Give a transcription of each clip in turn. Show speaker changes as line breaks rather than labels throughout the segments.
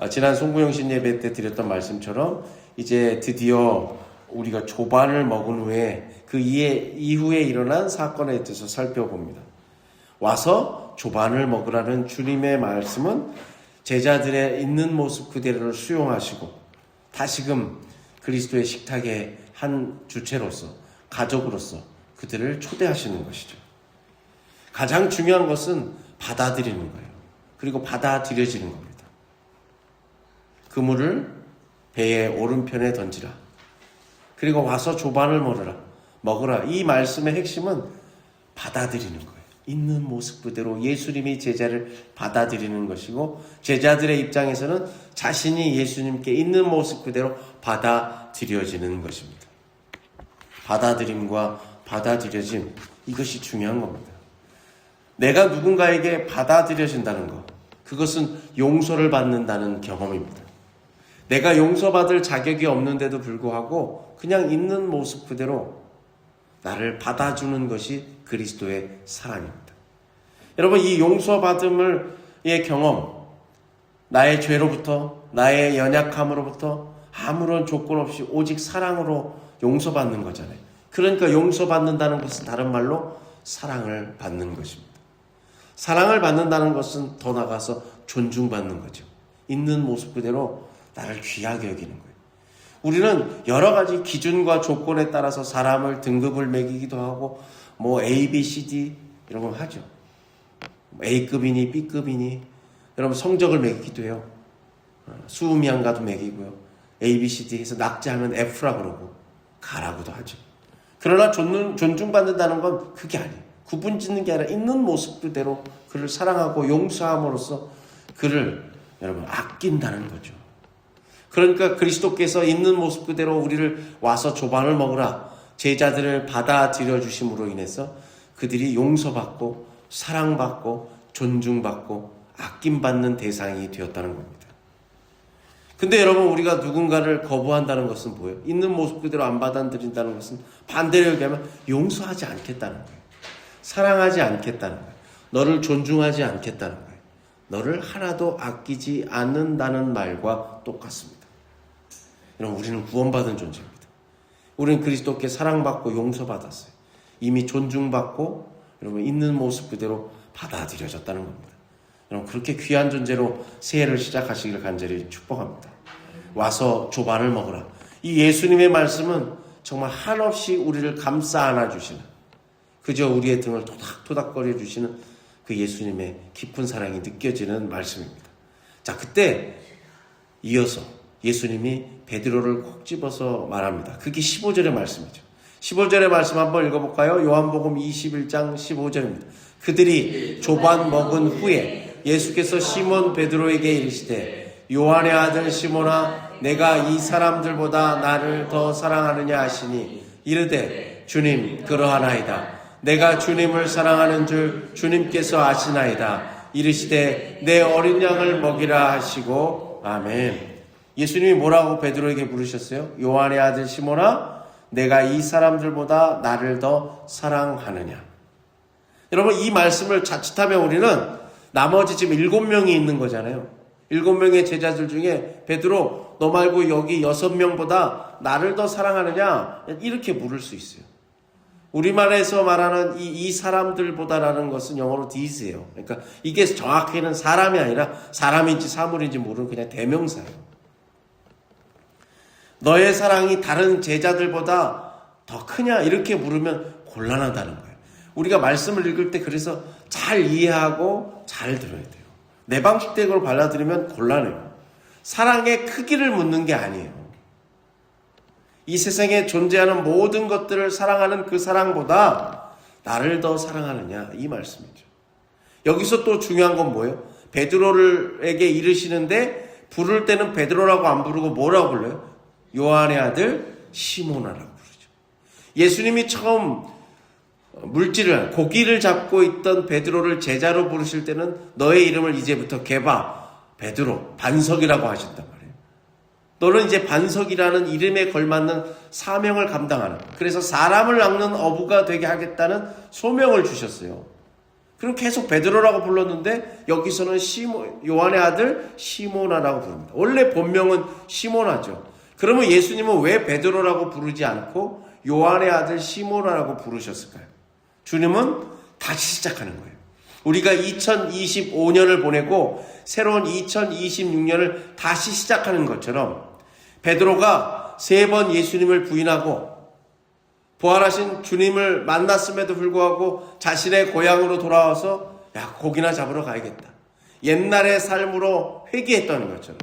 지난 송구영신 예배 때 드렸던 말씀처럼 이제 드디어 우리가 조반을 먹은 후에 그 이후에 일어난 사건에 대해서 살펴봅니다. 와서 조반을 먹으라는 주님의 말씀은 제자들의 있는 모습 그대로를 수용하시고 다시금 그리스도의 식탁의 한 주체로서 가족으로서 그들을 초대하시는 것이죠. 가장 중요한 것은 받아들이는 거예요. 그리고 받아들여지는 겁니다. 그물을 배의 오른편에 던지라. 그리고 와서 조반을 먹으라. 이 말씀의 핵심은 받아들이는 거예요. 있는 모습 그대로 예수님이 제자를 받아들이는 것이고 제자들의 입장에서는 자신이 예수님께 있는 모습 그대로 받아들여지는 것입니다. 받아들임과 받아들여짐, 이것이 중요한 겁니다. 내가 누군가에게 받아들여진다는 것, 그것은 용서를 받는다는 경험입니다. 내가 용서받을 자격이 없는데도 불구하고 그냥 있는 모습 그대로 나를 받아주는 것이 그리스도의 사랑입니다. 여러분, 이 용서받음의 경험, 나의 죄로부터, 나의 연약함으로부터 아무런 조건 없이 오직 사랑으로 용서받는 거잖아요. 그러니까 용서받는다는 것은 다른 말로 사랑을 받는 것입니다. 사랑을 받는다는 것은 더 나아가서 존중받는 거죠. 있는 모습 그대로 나를 귀하게 여기는 거예요. 우리는 여러 가지 기준과 조건에 따라서 사람을 등급을 매기기도 하고 A, B, C, D 이런 걸 하죠. A급이니 B급이니 여러분 성적을 매기기도 해요. 수음이 안 가도 매기고요. A, B, C, D 해서 낙제하면 F라 그러고 가라고도 하죠. 그러나 존중받는다는 건 그게 아니에요. 구분 짓는 게 아니라 있는 모습 그대로 그를 사랑하고 용서함으로써 그를 여러분 아낀다는 거죠. 그러니까 그리스도께서 있는 모습 그대로 우리를 와서 조반을 먹으라 제자들을 받아들여 주심으로 인해서 그들이 용서받고 사랑받고 존중받고 아낌받는 대상이 되었다는 겁니다. 근데 여러분, 우리가 누군가를 거부한다는 것은 뭐예요? 있는 모습 그대로 안 받아들인다는 것은 반대로 얘기하면 용서하지 않겠다는 거예요. 사랑하지 않겠다는 거예요. 너를 존중하지 않겠다는 거예요. 너를 하나도 아끼지 않는다는 말과 똑같습니다. 여러분, 우리는 구원받은 존재입니다. 우리는 그리스도께 사랑받고 용서받았어요. 이미 존중받고 여러분 있는 모습 그대로 받아들여졌다는 겁니다. 여러분, 그렇게 귀한 존재로 새해를 시작하시기를 간절히 축복합니다. 와서 조반을 먹으라. 이 예수님의 말씀은 정말 한없이 우리를 감싸 안아주시는, 그저 우리의 등을 토닥토닥거려 주시는 그 예수님의 깊은 사랑이 느껴지는 말씀입니다. 자, 그때 이어서 예수님이 베드로를 콕 집어서 말합니다. 그게 15절의 말씀이죠. 15절의 말씀 한번 읽어볼까요? 요한복음 21장 15절입니다. 그들이 조반 먹은 후에 예수께서 시몬 베드로에게 이르시되 요한의 아들 시몬아 내가 이 사람들보다 나를 더 사랑하느냐 하시니 이르되 주님 그러하나이다. 내가 주님을 사랑하는 줄 주님께서 아시나이다. 이르시되 내 어린 양을 먹이라 하시고 아멘. 예수님이 뭐라고 베드로에게 부르셨어요? 요한의 아들 시몬아 내가 이 사람들보다 나를 더 사랑하느냐. 여러분, 이 말씀을 자칫하면 우리는 나머지 지금 7명이 있는 거잖아요. 7명의 제자들 중에 베드로 너 말고 여기 6명보다 나를 더 사랑하느냐 이렇게 물을 수 있어요. 우리말에서 말하는 이 사람들보다라는 것은 영어로 these예요. 그러니까 이게 정확히는 사람이 아니라 사람인지 사물인지 모르는 그냥 대명사예요. 너의 사랑이 다른 제자들보다 더 크냐 이렇게 물으면 곤란하다는 거예요. 우리가 말씀을 읽을 때 그래서 잘 이해하고 잘 들어야 돼요. 내 방식대로 받아들이면 곤란해요. 사랑의 크기를 묻는 게 아니에요. 이 세상에 존재하는 모든 것들을 사랑하는 그 사랑보다 나를 더 사랑하느냐 이 말씀이죠. 여기서 또 중요한 건 뭐예요? 베드로에게 이르시는데 부를 때는 베드로라고 안 부르고 뭐라고 불러요? 요한의 아들 시몬아라고 부르죠. 예수님이 처음 고기를 잡고 있던 베드로를 제자로 부르실 때는 너의 이름을 이제부터 게바, 베드로, 반석이라고 하신단 말이에요. 너는 이제 반석이라는 이름에 걸맞는 사명을 감당하는, 그래서 사람을 낚는 어부가 되게 하겠다는 소명을 주셨어요. 그럼 계속 베드로라고 불렀는데 여기서는 요한의 아들 시모나라고 부릅니다. 원래 본명은 시모나죠. 그러면 예수님은 왜 베드로라고 부르지 않고 요한의 아들 시모나라고 부르셨을까요? 주님은 다시 시작하는 거예요. 우리가 2025년을 보내고 새로운 2026년을 다시 시작하는 것처럼 베드로가 3번 예수님을 부인하고 부활하신 주님을 만났음에도 불구하고 자신의 고향으로 돌아와서 고기나 잡으러 가야겠다. 옛날의 삶으로 회귀했던 것처럼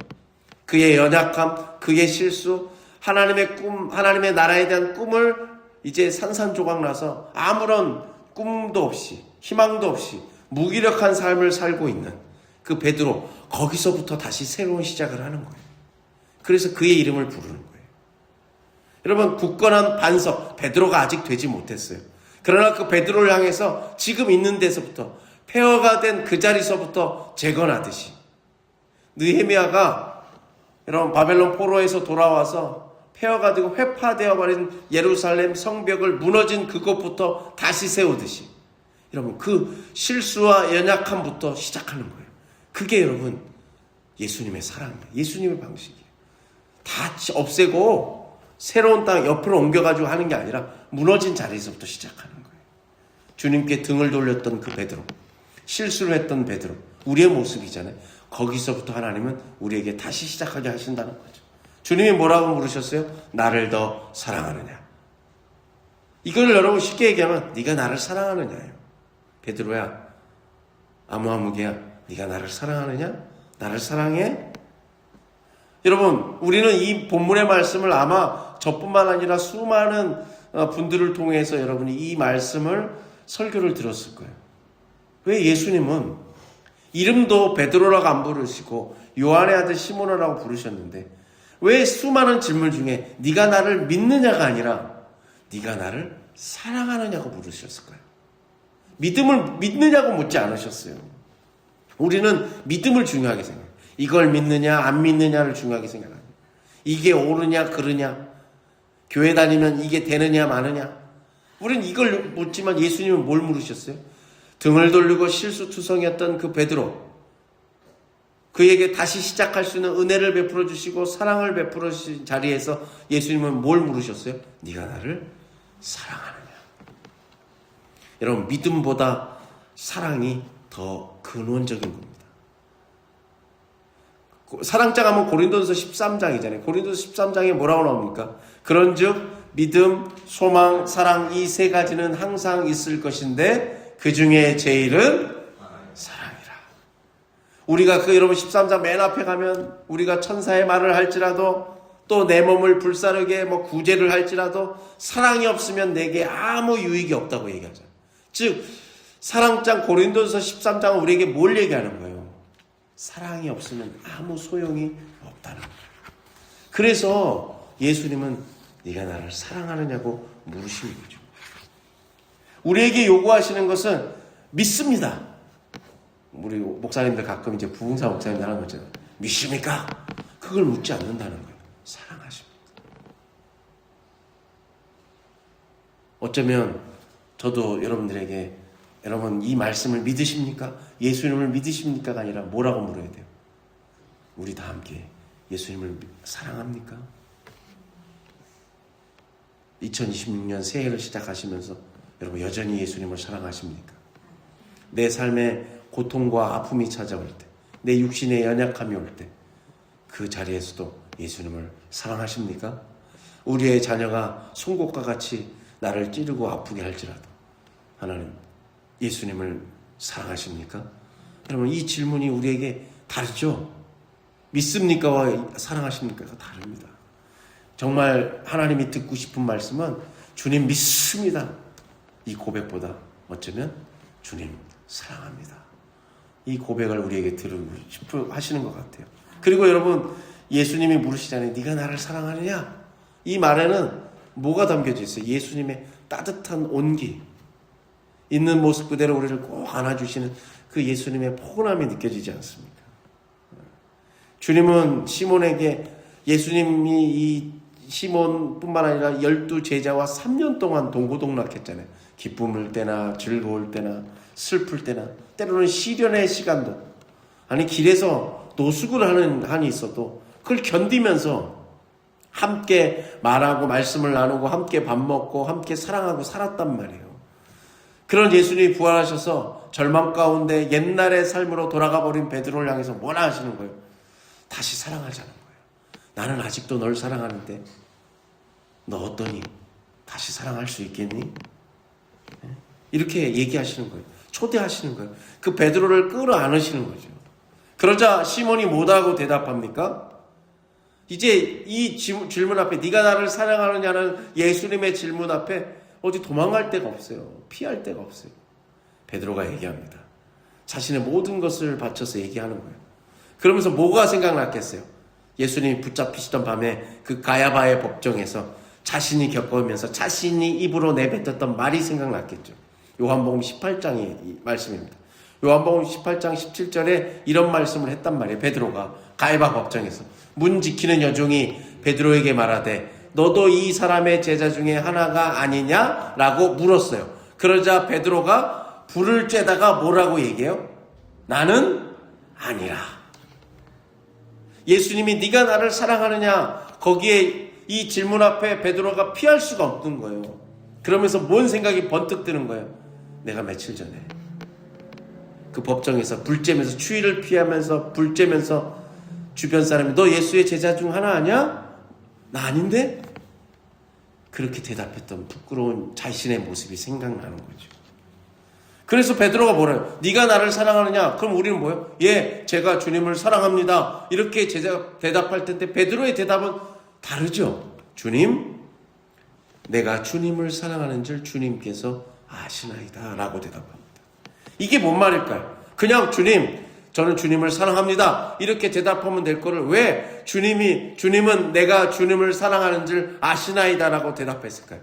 그의 연약함, 그의 실수, 하나님의 꿈, 하나님의 나라에 대한 꿈을 이제 산산조각 나서 아무런 꿈도 없이 희망도 없이 무기력한 삶을 살고 있는 그 베드로, 거기서부터 다시 새로운 시작을 하는 거예요. 그래서 그의 이름을 부르는 거예요. 여러분, 굳건한 반석, 베드로가 아직 되지 못했어요. 그러나 그 베드로를 향해서 지금 있는 데서부터, 폐허가 된 그 자리서부터 재건하듯이 느헤미야가 여러분 바벨론 포로에서 돌아와서 폐허가 되고 회파되어 버린 예루살렘 성벽을 무너진 그곳부터 다시 세우듯이 여러분 그 실수와 연약함부터 시작하는 거예요. 그게 여러분 예수님의 사랑이에요. 예수님의 방식이에요. 다 없애고 새로운 땅 옆으로 옮겨가지고 하는 게 아니라 무너진 자리에서부터 시작하는 거예요. 주님께 등을 돌렸던 그 베드로, 실수를 했던 베드로, 우리의 모습이잖아요. 거기서부터 하나님은 우리에게 다시 시작하게 하신다는 거죠. 주님이 뭐라고 물으셨어요? 나를 더 사랑하느냐. 이걸 여러분 쉽게 얘기하면 네가 나를 사랑하느냐예요. 베드로야, 아무개야, 네가 나를 사랑하느냐? 나를 사랑해? 여러분, 우리는 이 본문의 말씀을 아마 저뿐만 아니라 수많은 분들을 통해서 여러분이 이 말씀을 설교를 들었을 거예요. 왜 예수님은 이름도 베드로라고 안 부르시고 요한의 아들 시몬이라고 부르셨는데 왜 수많은 질문 중에 네가 나를 믿느냐가 아니라 네가 나를 사랑하느냐고 부르셨을까요? 믿음을 믿느냐고 묻지 않으셨어요. 우리는 믿음을 중요하게 생각해요. 이걸 믿느냐 안 믿느냐를 중요하게 생각해요. 이게 옳으냐 그르냐, 교회 다니면 이게 되느냐 마느냐. 우리는 이걸 묻지만 예수님은 뭘 물으셨어요? 등을 돌리고 실수투성이었던 그 베드로, 그에게 다시 시작할 수 있는 은혜를 베풀어 주시고 사랑을 베풀어 주신 자리에서 예수님은 뭘 물으셨어요? 네가 나를 사랑하느냐. 여러분, 믿음보다 사랑이 더 근원적인 겁니다. 사랑장 하면 고린도전서 13장이잖아요. 고린도전서 13장에 뭐라고 나옵니까? 그런즉 믿음, 소망, 사랑, 이 세 가지는 항상 있을 것인데 그 중에 제일은 사랑이라. 우리가 여러분 13장 맨 앞에 가면 우리가 천사의 말을 할지라도 또 내 몸을 불사르게 구제를 할지라도 사랑이 없으면 내게 아무 유익이 없다고 얘기하잖아요. 즉 사랑장 고린도전서 13장은 우리에게 뭘 얘기하는 거예요? 사랑이 없으면 아무 소용이 없다는 거예요. 그래서 예수님은 네가 나를 사랑하느냐고 물으시는 거죠. 우리에게 요구하시는 것은 믿습니다. 우리 목사님들 가끔 이제 부흥사 목사님들 하는 거 있잖아요. 믿습니까? 그걸 묻지 않는다는 거예요. 사랑하십니다. 어쩌면 저도 여러분들에게 여러분 이 말씀을 믿으십니까? 예수님을 믿으십니까가 아니라 뭐라고 물어야 돼요? 우리 다 함께 예수님을 사랑합니까? 2026년 새해를 시작하시면서 여러분 여전히 예수님을 사랑하십니까? 내 삶에 고통과 아픔이 찾아올 때, 내 육신의 연약함이 올 때 그 자리에서도 예수님을 사랑하십니까? 우리의 자녀가 송곳과 같이 나를 찌르고 아프게 할지라도 하나님 예수님을 사랑하십니까? 여러분 이 질문이 우리에게 다르죠? 믿습니까와 사랑하십니까가 다릅니다. 정말 하나님이 듣고 싶은 말씀은 주님 믿습니다. 이 고백보다 어쩌면 주님 사랑합니다. 이 고백을 우리에게 들으고 싶어 하시는 것 같아요. 그리고 여러분 예수님이 물으시잖아요. 네가 나를 사랑하느냐? 이 말에는 뭐가 담겨져 있어요? 예수님의 따뜻한 온기, 있는 모습 그대로 우리를 꼭 안아주시는 그 예수님의 포근함이 느껴지지 않습니까? 주님은 시몬에게 예수님이 이 시몬뿐만 아니라 12 제자와 3년 동안 동고동락했잖아요. 기쁨을 때나 즐거울 때나 슬플 때나 때로는 시련의 시간도, 아니 길에서 노숙을 하는 한이 있어도 그걸 견디면서 함께 말하고 말씀을 나누고 함께 밥 먹고 함께 사랑하고 살았단 말이에요. 그런 예수님이 부활하셔서 절망 가운데 옛날의 삶으로 돌아가 버린 베드로를 향해서 뭐라 하시는 거예요? 다시 사랑하자는 거예요. 나는 아직도 널 사랑하는데 너 어떠니? 다시 사랑할 수 있겠니? 이렇게 얘기하시는 거예요. 초대하시는 거예요. 그 베드로를 끌어안으시는 거죠. 그러자 시몬이 뭐라고 대답합니까? 이제 이 질문 앞에, 네가 나를 사랑하느냐는 예수님의 질문 앞에 어디 도망갈 데가 없어요. 피할 데가 없어요. 베드로가 얘기합니다. 자신의 모든 것을 바쳐서 얘기하는 거예요. 그러면서 뭐가 생각났겠어요? 예수님이 붙잡히시던 밤에 그 가야바의 법정에서 자신이 겪으면서 자신이 입으로 내뱉었던 말이 생각났겠죠. 요한복음 18장의 말씀입니다. 요한복음 18장 17절에 이런 말씀을 했단 말이에요. 베드로가 가야바 법정에서 문 지키는 여종이 베드로에게 말하되 너도 이 사람의 제자 중에 하나가 아니냐라고 물었어요. 그러자 베드로가 불을 쬐다가 뭐라고 얘기해요? 나는 아니라. 예수님이 네가 나를 사랑하느냐, 거기에 이 질문 앞에 베드로가 피할 수가 없는 거예요. 그러면서 뭔 생각이 번뜩 드는 거예요? 내가 며칠 전에 그 법정에서 불 쬐면서, 추위를 피하면서 불 쬐면서 주변 사람이 너 예수의 제자 중 하나 아니야? 나 아닌데? 그렇게 대답했던 부끄러운 자신의 모습이 생각나는 거죠. 그래서 베드로가 뭐래요? 네가 나를 사랑하느냐? 그럼 우리는 뭐예요? 예, 제가 주님을 사랑합니다. 이렇게 대답할 텐데 베드로의 대답은 다르죠. 주님, 내가 주님을 사랑하는 줄 주님께서 아시나이다 라고 대답합니다. 이게 뭔 말일까요? 그냥 주님, 저는 주님을 사랑합니다 이렇게 대답하면 될 거를 왜 주님은 내가 주님을 사랑하는 줄 아시나이다 라고 대답했을까요?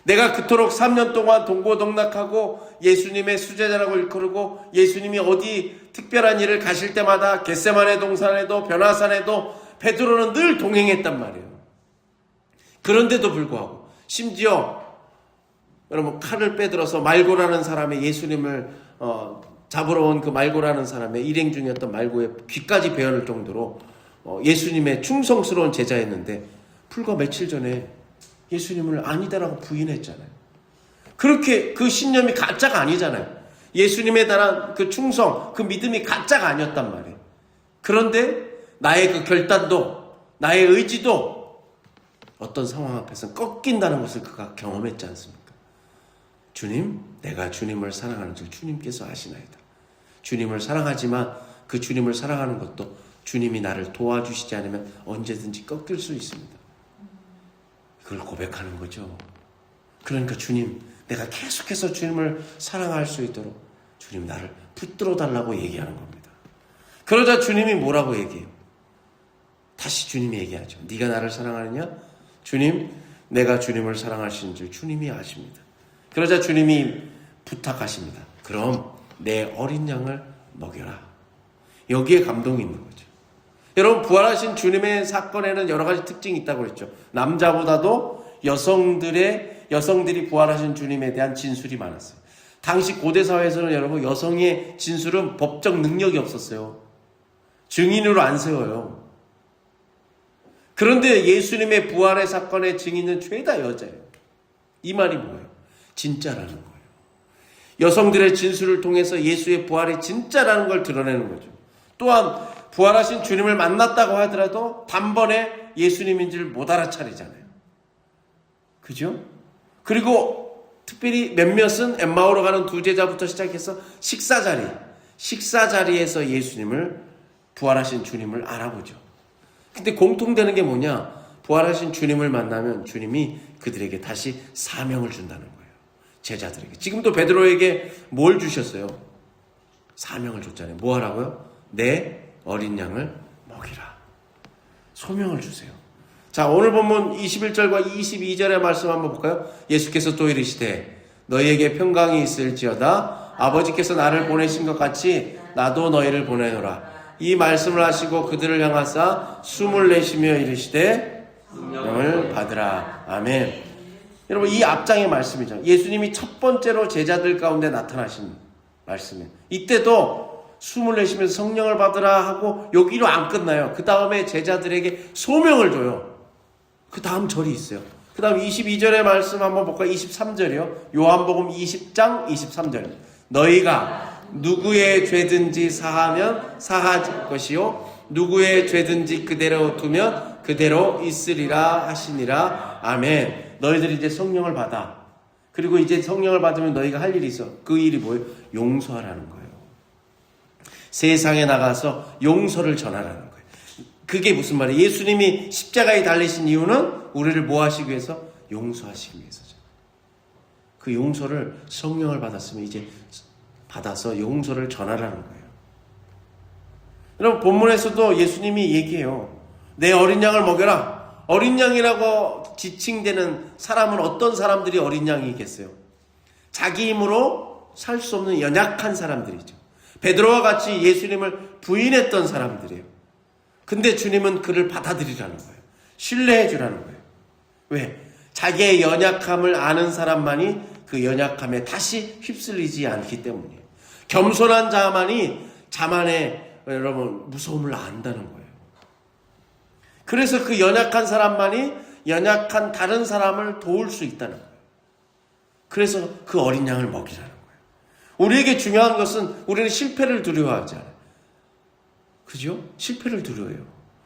내가 그토록 3년 동안 동고동락하고 예수님의 수제자라고 일컬고 예수님이 어디 특별한 일을 가실 때마다 겟세마네 동산에도 변화산에도 베드로는 늘 동행했단 말이에요. 그런데도 불구하고 심지어 여러분 칼을 빼들어서 말고라는 사람의 예수님을 잡으러 온 그 말고라는 사람의 일행 중이었던 말고의 귀까지 베어낼 정도로 예수님의 충성스러운 제자였는데 불과 며칠 전에 예수님을 아니다라고 부인했잖아요. 그렇게 그 신념이 가짜가 아니잖아요. 예수님에 대한 그 충성, 그 믿음이 가짜가 아니었단 말이에요. 그런데 나의 그 결단도, 나의 의지도 어떤 상황 앞에서 꺾인다는 것을 그가 경험했지 않습니까? 주님, 내가 주님을 사랑하는 줄 주님께서 아시나이다. 주님을 사랑하지만 그 주님을 사랑하는 것도 주님이 나를 도와주시지 않으면 언제든지 꺾일 수 있습니다. 그걸 고백하는 거죠. 그러니까 주님, 내가 계속해서 주님을 사랑할 수 있도록 주님 나를 붙들어 달라고 얘기하는 겁니다. 그러자 주님이 뭐라고 얘기해요? 다시 주님이 얘기하죠. 네가 나를 사랑하느냐? 주님, 내가 주님을 사랑하시는 줄 주님이 아십니다. 그러자 주님이 부탁하십니다. 그럼 내 어린 양을 먹여라. 여기에 감동이 있는 거죠. 여러분, 부활하신 주님의 사건에는 여러 가지 특징이 있다고 그랬죠. 남자보다도 여성들이 부활하신 주님에 대한 진술이 많았어요. 당시 고대 사회에서는 여러분, 여성의 진술은 법적 능력이 없었어요. 증인으로 안 세워요. 그런데 예수님의 부활의 사건의 증인은 죄다 여자예요. 이 말이 뭐예요? 진짜라는 거예요. 여성들의 진술을 통해서 예수의 부활이 진짜라는 걸 드러내는 거죠. 또한 부활하신 주님을 만났다고 하더라도 단번에 예수님인 줄 못 알아차리잖아요. 그죠? 그리고 특별히 몇몇은 엠마오로 가는 두 제자부터 시작해서 식사자리에서 예수님을, 부활하신 주님을 알아보죠. 근데 공통되는 게 뭐냐? 부활하신 주님을 만나면 주님이 그들에게 다시 사명을 준다는 거예요. 제자들에게. 지금도 베드로에게 뭘 주셨어요? 사명을 줬잖아요. 뭐 하라고요? 내 어린 양을 먹이라. 소명을 주세요. 자, 오늘 본문 21절과 22절의 말씀 한번 볼까요? 예수께서 또 이르시되 너희에게 평강이 있을지어다. 아버지께서 나를 보내신 것 같이 나도 너희를 보내노라. 이 말씀을 하시고 그들을 향하사 숨을 내쉬며 이르시되 성령을 받으라. 아멘. 여러분, 이 앞장의 말씀이죠. 예수님이 첫 번째로 제자들 가운데 나타나신 말씀에. 이때도 숨을 내쉬면서 성령을 받으라 하고 여기로 안 끝나요. 그 다음에 제자들에게 소명을 줘요. 그 다음 절이 있어요. 그 다음 22절의 말씀 한번 볼까요? 23절이요. 요한복음 20장 23절. 너희가 누구의 죄든지 사하면 사할 것이요 누구의 죄든지 그대로 두면 그대로 있으리라 하시니라. 아멘. 너희들이 이제 성령을 받아. 그리고 이제 성령을 받으면 너희가 할 일이 있어. 그 일이 뭐예요? 용서하라는 거예요. 세상에 나가서 용서를 전하라는 거예요. 그게 무슨 말이에요? 예수님이 십자가에 달리신 이유는 우리를 뭐 하시기 위해서? 용서하시기 위해서죠. 그 용서를 성령을 받았으면 이제 받아서 용서를 전하라는 거예요. 여러분 본문에서도 예수님이 얘기해요. 내 어린 양을 먹여라. 어린 양이라고 지칭되는 사람은 어떤 사람들이 어린 양이겠어요? 자기 힘으로 살 수 없는 연약한 사람들이죠. 베드로와 같이 예수님을 부인했던 사람들이에요. 근데 주님은 그를 받아들이라는 거예요. 신뢰해 주라는 거예요. 왜? 자기의 연약함을 아는 사람만이 그 연약함에 다시 휩쓸리지 않기 때문이에요. 겸손한 자만이 자만의 여러분 무서움을 안다는 거예요. 그래서 그 연약한 사람만이 연약한 다른 사람을 도울 수 있다는 거예요. 그래서 그 어린 양을 먹이라는 거예요. 우리에게 중요한 것은 우리는 실패를 두려워하지 않아요. 그죠? 실패를 두려워해요.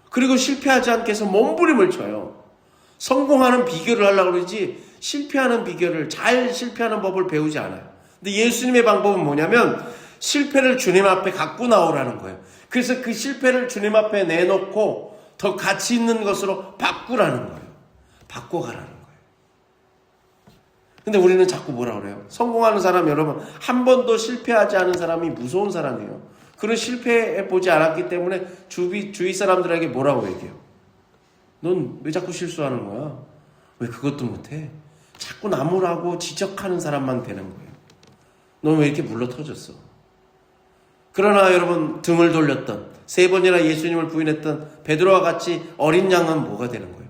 그리고 실패하지 않게 해서 몸부림을 쳐요. 성공하는 비결을 하려고 그러지 실패하는 비결을 잘 실패하는 법을 배우지 않아요. 근데 예수님의 방법은 뭐냐면 실패를 주님 앞에 갖고 나오라는 거예요. 그래서 그 실패를 주님 앞에 내놓고 더 가치 있는 것으로 바꾸라는 거예요. 바꿔가라는 거예요. 근데 우리는 자꾸 뭐라 그래요? 성공하는 사람 여러분 한 번도 실패하지 않은 사람이 무서운 사람이에요. 그런 실패해보지 않았기 때문에 주위 사람들에게 뭐라고 얘기해요? 넌 왜 자꾸 실수하는 거야? 왜 그것도 못해? 자꾸 나무라고 지적하는 사람만 되는 거예요. 넌 왜 이렇게 물러터졌어? 그러나 여러분 등을 돌렸던 3번이나 예수님을 부인했던 베드로와 같이 어린 양은 뭐가 되는 거예요?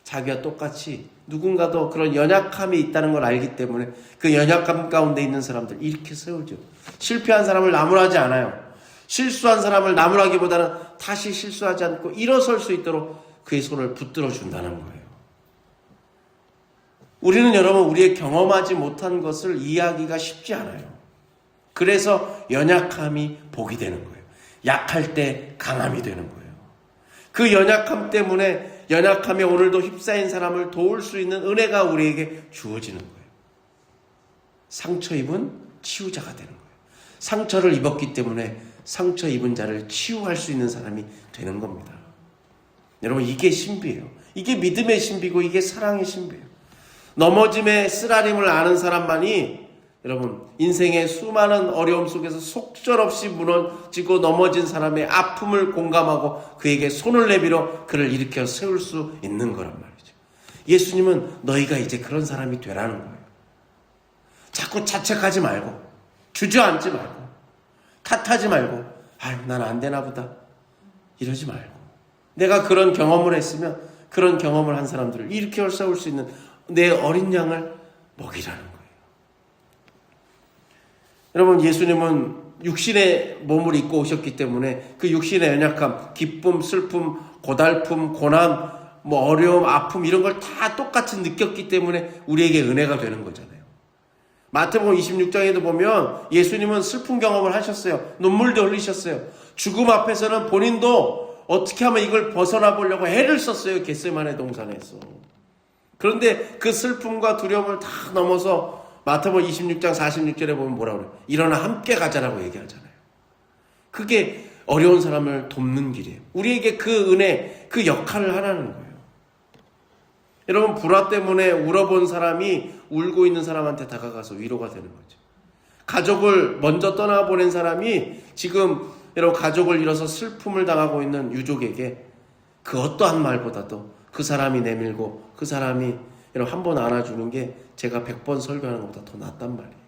자기와 똑같이 누군가도 그런 연약함이 있다는 걸 알기 때문에 그 연약함 가운데 있는 사람들 이렇게 세우죠. 실패한 사람을 나무라지 않아요. 실수한 사람을 나무라기보다는 다시 실수하지 않고 일어설 수 있도록 그의 손을 붙들어 준다는 거예요. 우리는 여러분 우리의 경험하지 못한 것을 이해하기가 쉽지 않아요. 그래서 연약함이 복이 되는 거예요. 약할 때 강함이 되는 거예요. 그 연약함 때문에 연약함에 오늘도 휩싸인 사람을 도울 수 있는 은혜가 우리에게 주어지는 거예요. 상처 입은 치유자가 되는 거예요. 상처를 입었기 때문에 상처 입은 자를 치유할 수 있는 사람이 되는 겁니다. 여러분 이게 신비예요. 이게 믿음의 신비고 이게 사랑의 신비예요. 넘어짐의 쓰라림을 아는 사람만이 여러분 인생의 수많은 어려움 속에서 속절없이 무너지고 넘어진 사람의 아픔을 공감하고 그에게 손을 내밀어 그를 일으켜 세울 수 있는 거란 말이죠. 예수님은 너희가 이제 그런 사람이 되라는 거예요. 자꾸 자책하지 말고 주저앉지 말고 탓하지 말고 아유 난 안 되나 보다 이러지 말고 내가 그런 경험을 했으면 그런 경험을 한 사람들을 일으켜 세울 수 있는 내 어린 양을 먹이라는 거예요. 여러분 예수님은 육신의 몸을 입고 오셨기 때문에 그 육신의 연약함, 기쁨, 슬픔, 고달픔, 고난, 어려움, 아픔 이런 걸 다 똑같이 느꼈기 때문에 우리에게 은혜가 되는 거잖아요. 마태복음 26장에도 보면 예수님은 슬픈 경험을 하셨어요. 눈물도 흘리셨어요. 죽음 앞에서는 본인도 어떻게 하면 이걸 벗어나 보려고 애를 썼어요. 겟세마네 동산에서. 그런데 그 슬픔과 두려움을 다 넘어서 마태복음 26장 46절에 보면 뭐라고 그래요? 일어나 함께 가자라고 얘기하잖아요. 그게 어려운 사람을 돕는 길이에요. 우리에게 그 은혜, 그 역할을 하라는 거예요. 여러분 불화 때문에 울어본 사람이 울고 있는 사람한테 다가가서 위로가 되는 거죠. 가족을 먼저 떠나보낸 사람이 지금 여러분 가족을 잃어서 슬픔을 당하고 있는 유족에게 그 어떠한 말보다도 그 사람이 내밀고 그 사람이 여러분 한 번 안아주는 게 제가 100번 설교하는 것보다 더 낫단 말이에요.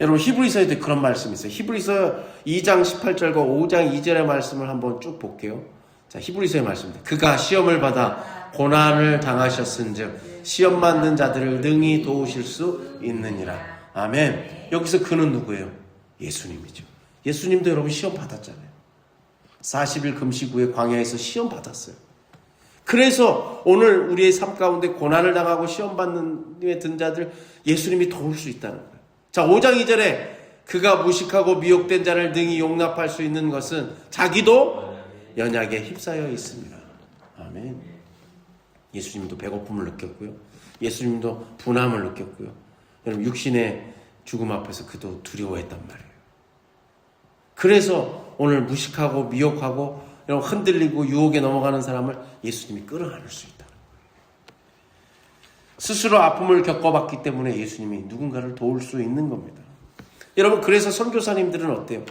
여러분 히브리서에도 그런 말씀이 있어요. 히브리서 2장 18절과 5장 2절의 말씀을 한번 쭉 볼게요. 자, 히브리서의 말씀입니다. 그가 시험을 받아 고난을 당하셨은즉 시험 받는 자들을 능히 도우실 수 있느니라. 아멘. 여기서 그는 누구예요? 예수님이죠. 예수님도 여러분 시험 받았잖아요. 40일 금식 후에 광야에서 시험 받았어요. 그래서 오늘 우리의 삶 가운데 고난을 당하고 시험 받는 데 든 자들 예수님이 도울 수 있다는 거예요. 자, 5장 2절에 그가 무식하고 미혹된 자를 능히 용납할 수 있는 것은 자기도 연약에 휩싸여 있습니다. 아멘. 예수님도 배고픔을 느꼈고요. 예수님도 분함을 느꼈고요. 여러분 육신의 죽음 앞에서 그도 두려워했단 말이에요. 그래서 오늘 무식하고 미혹하고 여러분 흔들리고 유혹에 넘어가는 사람을 예수님이 끌어안을 수 있다. 스스로 아픔을 겪어봤기 때문에 예수님이 누군가를 도울 수 있는 겁니다. 여러분 그래서 선교사님들은 어때요?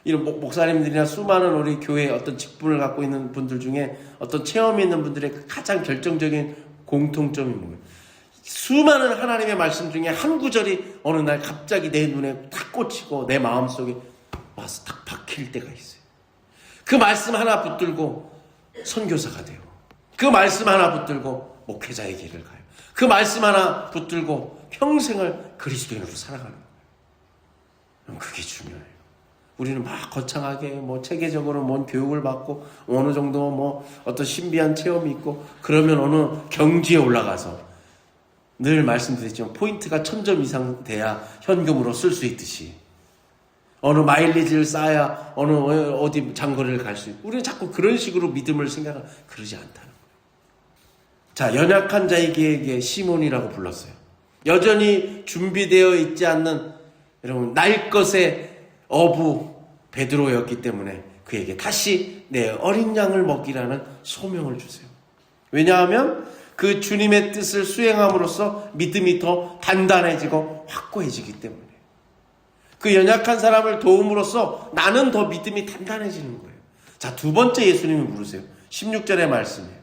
이런 목사님들이나 수많은 우리 교회에 어떤 직분을 갖고 있는 분들 중에 어떤 체험이 있는 분들의 가장 결정적인 공통점이 뭐예요? 수많은 하나님의 말씀 중에 한 구절이 어느 날 갑자기 내 눈에 탁 꽂히고 내 마음속에 와서 딱 박힐 때가 있어요. 그 말씀 하나 붙들고 선교사가 돼요. 그 말씀 하나 붙들고 목회자의 길을 가요. 그 말씀 하나 붙들고 평생을 그리스도인으로 살아가는 거예요. 그게 중요해요. 우리는 막 거창하게 체계적으로 뭔 교육을 받고 어느 정도 어떤 신비한 체험이 있고 그러면 어느 경지에 올라가서 늘 말씀드렸지만 포인트가 1000점 이상 돼야 현금으로 쓸 수 있듯이 어느 마일리지를 쌓아야 어디 장거리를 갈 수 있고 우리는 자꾸 그런 식으로 믿음을 생각하는 그러지 않다는 거예요. 자, 연약한 자에게 시몬이라고 불렀어요. 여전히 준비되어 있지 않는 여러분 날 것의 어부 베드로였기 때문에 그에게 다시 내 어린 양을 먹이라는 소명을 주세요. 왜냐하면 그 주님의 뜻을 수행함으로써 믿음이 더 단단해지고 확고해지기 때문에 그 연약한 사람을 도움으로써 나는 더 믿음이 단단해지는 거예요. 자, 두 번째 예수님이 물으세요. 16절의 말씀이에요.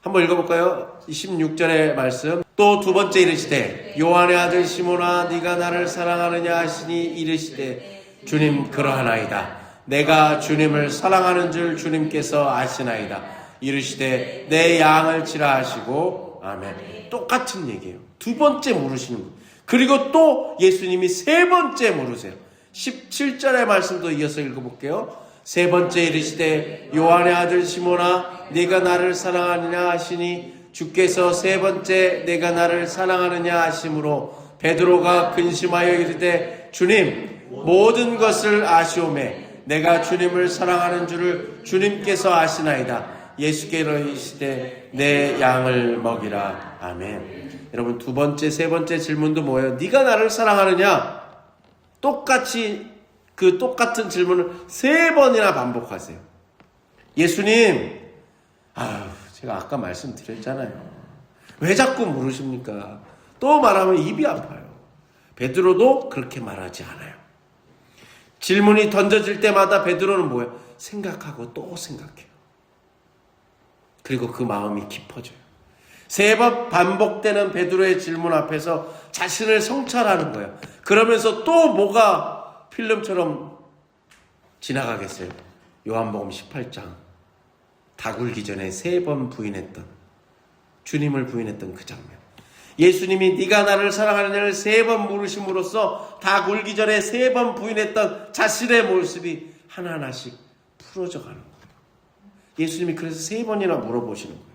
한번 읽어볼까요? 16절의 말씀. 또 두 번째 이르시되 요한의 아들 시몬아 네가 나를 사랑하느냐 하시니 이르시되 주님 그러하나이다. 내가 주님을 사랑하는 줄 주님께서 아시나이다. 이르시되 내 양을 치라 하시고 아멘. 똑같은 얘기예요. 두 번째 물으시는 거예요. 그리고 또 예수님이 세 번째 물으세요. 17절의 말씀도 이어서 읽어볼게요. 세 번째 이르시되 요한의 아들 시몬아 네가 나를 사랑하느냐 하시니 주께서 세 번째 내가 나를 사랑하느냐 하심으로 베드로가 근심하여 이르되 주님 모든 것을 아시오매 내가 주님을 사랑하는 줄을 주님께서 아시나이다. 예수께로 이르시되 내 양을 먹이라. 아멘. 여러분 두 번째 세 번째 질문도 뭐예요? 네가 나를 사랑하느냐? 똑같이 그 똑같은 질문을 세 번이나 반복하세요. 예수님, 제가 아까 말씀드렸잖아요. 왜 자꾸 물으십니까? 또 말하면 입이 아파요. 베드로도 그렇게 말하지 않아요. 질문이 던져질 때마다 베드로는 뭐예요? 생각하고 또 생각해요. 그리고 그 마음이 깊어져요. 세 번 반복되는 베드로의 질문 앞에서 자신을 성찰하는 거예요. 그러면서 또 뭐가 필름처럼 지나가겠어요. 요한복음 18장 다 굴기 전에 세 번 부인했던 주님을 부인했던 그 장면. 예수님이 네가 나를 사랑하느냐를 세 번 물으심으로써 다 굴기 전에 세 번 부인했던 자신의 모습이 하나하나씩 풀어져 가는 거예요. 예수님이 그래서 세 번이나 물어보시는 거예요.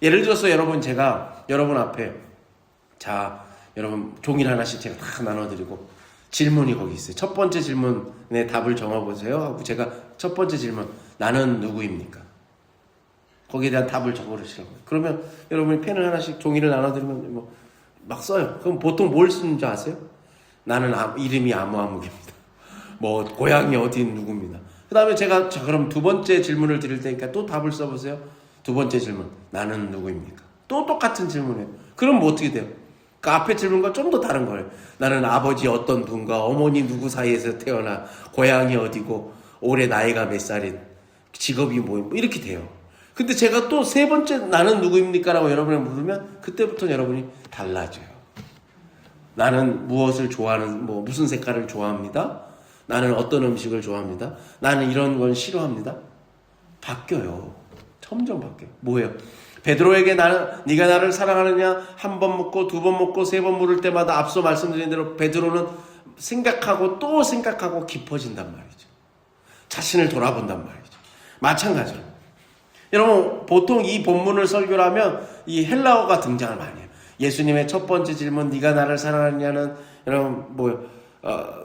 예를 들어서 여러분 제가 여러분 앞에 자 여러분 종이를 하나씩 제가 다 나눠드리고 질문이 거기 있어요. 첫 번째 질문에 답을 정해보세요 하고 제가 첫 번째 질문 나는 누구입니까? 거기에 대한 답을 적어주시라고요. 그러면 여러분이 펜을 하나씩 종이를 나눠드리면 막 써요. 그럼 보통 뭘 쓰는 줄 아세요? 나는 이름이 아무아무입니다. 고향이 어디 누구입니다. 그 다음에 제가 그럼 두 번째 질문을 드릴 테니까 또 답을 써보세요. 두 번째 질문 나는 누구입니까? 또 똑같은 질문이에요. 그럼 어떻게 돼요? 그 앞에 질문과 좀 더 다른 거예요. 나는 아버지 어떤 분과 어머니 누구 사이에서 태어나 고향이 어디고 올해 나이가 몇 살인 직업이 뭐 이렇게 돼요. 근데 제가 또 세 번째 나는 누구입니까? 라고 여러분을 물으면 그때부터 여러분이 달라져요. 나는 무엇을 좋아하는 무슨 색깔을 좋아합니다. 나는 어떤 음식을 좋아합니다. 나는 이런 건 싫어합니다. 바뀌어요. 점점 바뀌어요. 뭐예요? 베드로에게 네가 나를 사랑하느냐? 한 번 묻고 두 번 묻고 세 번 물을 때마다 앞서 말씀드린 대로 베드로는 생각하고 또 생각하고 깊어진단 말이죠. 자신을 돌아본단 말이죠. 마찬가지로 여러분, 보통 이 본문을 설교를 하면 이 헬라어가 등장을 많이 해요. 예수님의 첫 번째 질문, 네가 나를 사랑하느냐는, 여러분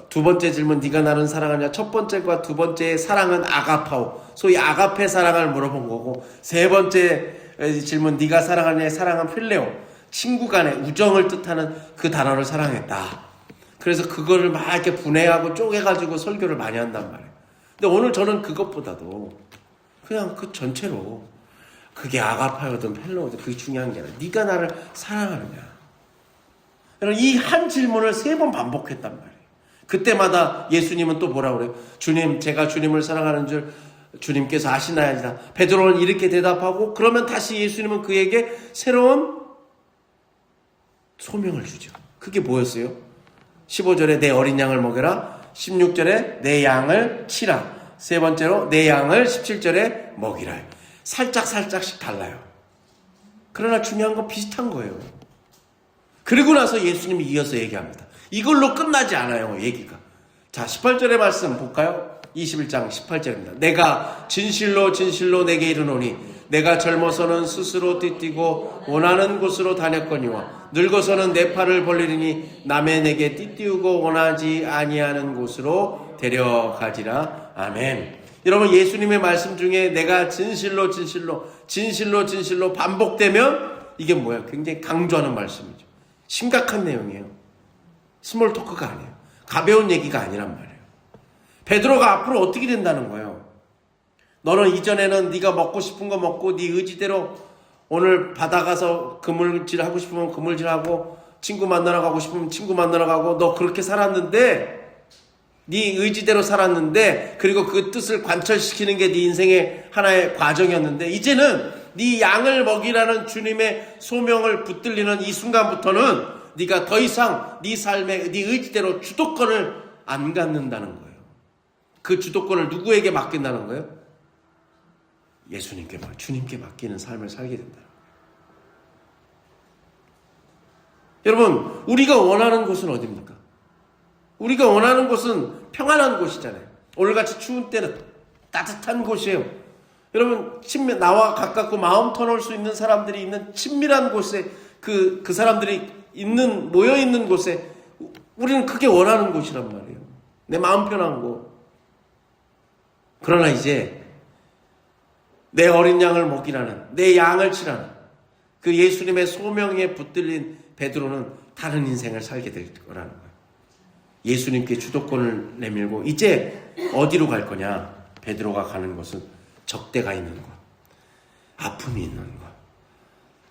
두 번째 질문, 네가 나를 사랑하느냐. 첫 번째과 두 번째의 사랑은 아가파오, 소위 아가페 사랑을 물어본 거고, 세 번째 질문, 네가 사랑하느냐의 사랑은 필레오, 친구 간의 우정을 뜻하는 그 단어를 사랑했다. 그래서 그거를 막 이렇게 분해하고 쪼개가지고 설교를 많이 한단 말이에요. 근데 오늘 저는 그것보다도 그냥 그 전체로, 그게 아가파요든 펠로든 그게 중요한 게 아니라 네가 나를 사랑하느냐. 여러분, 이 한 질문을 3번 반복했단 말이에요. 그때마다 예수님은 또 뭐라고 그래요? 주님, 제가 주님을 사랑하는 줄 주님께서 아시나이다. 베드로는 이렇게 대답하고, 그러면 다시 예수님은 그에게 새로운 소명을 주죠. 그게 뭐였어요? 15절에 내 어린 양을 먹여라. 16절에 내 양을 치라. 세 번째로 내 양을 17절에 먹이라. 살짝씩 달라요. 그러나 중요한 건 비슷한 거예요. 그리고 나서 예수님이 이어서 얘기합니다. 이걸로 끝나지 않아요, 얘기가. 자, 18절의 말씀 볼까요? 21장 18절입니다. 내가 진실로 내게 이르노니 내가 젊어서는 스스로 띠띠고 원하는 곳으로 다녔거니와 늙어서는 내 팔을 벌리리니 남의 내게 띠띠우고 원하지 아니하는 곳으로 데려가지라. 아멘. 여러분, 예수님의 말씀 중에 내가 진실로 반복되면 이게 뭐예요? 굉장히 강조하는 말씀이죠. 심각한 내용이에요. 스몰 토크가 아니에요. 가벼운 얘기가 아니란 말이에요. 베드로가 앞으로 어떻게 된다는 거예요? 너는 이전에는 네가 먹고 싶은 거 먹고 네 의지대로 오늘 바다 가서 그물질 하고 싶으면 그물질하고 친구 만나러 가고 싶으면 친구 만나러 가고 너 그렇게 살았는데, 네 의지대로 살았는데, 그리고 그 뜻을 관철시키는 게 네 인생의 하나의 과정이었는데, 이제는 네 양을 먹이라는 주님의 소명을 붙들리는 이 순간부터는 네가 더 이상 네 삶의 네 의지대로 주도권을 안 갖는다는 거예요. 그 주도권을 누구에게 맡긴다는 거예요? 주님께 맡기는 삶을 살게 된다. 여러분, 우리가 원하는 곳은 어디입니까? 우리가 원하는 곳은 평안한 곳이잖아요. 오늘같이 추운 때는 따뜻한 곳이에요. 여러분, 나와 가깝고 마음 터놓을 수 있는 사람들이 있는 친밀한 곳에, 그 사람들이 모여있는 곳에 우리는 그게 원하는 곳이란 말이에요. 내 마음 편한 곳. 그러나 이제 내 어린 양을 먹이라는, 내 양을 치라는 그 예수님의 소명에 붙들린 베드로는 다른 인생을 살게 될 거라는 거예요. 예수님께 주도권을 내밀고 이제 어디로 갈 거냐? 베드로가 가는 곳은 적대가 있는 곳, 아픔이 있는 곳,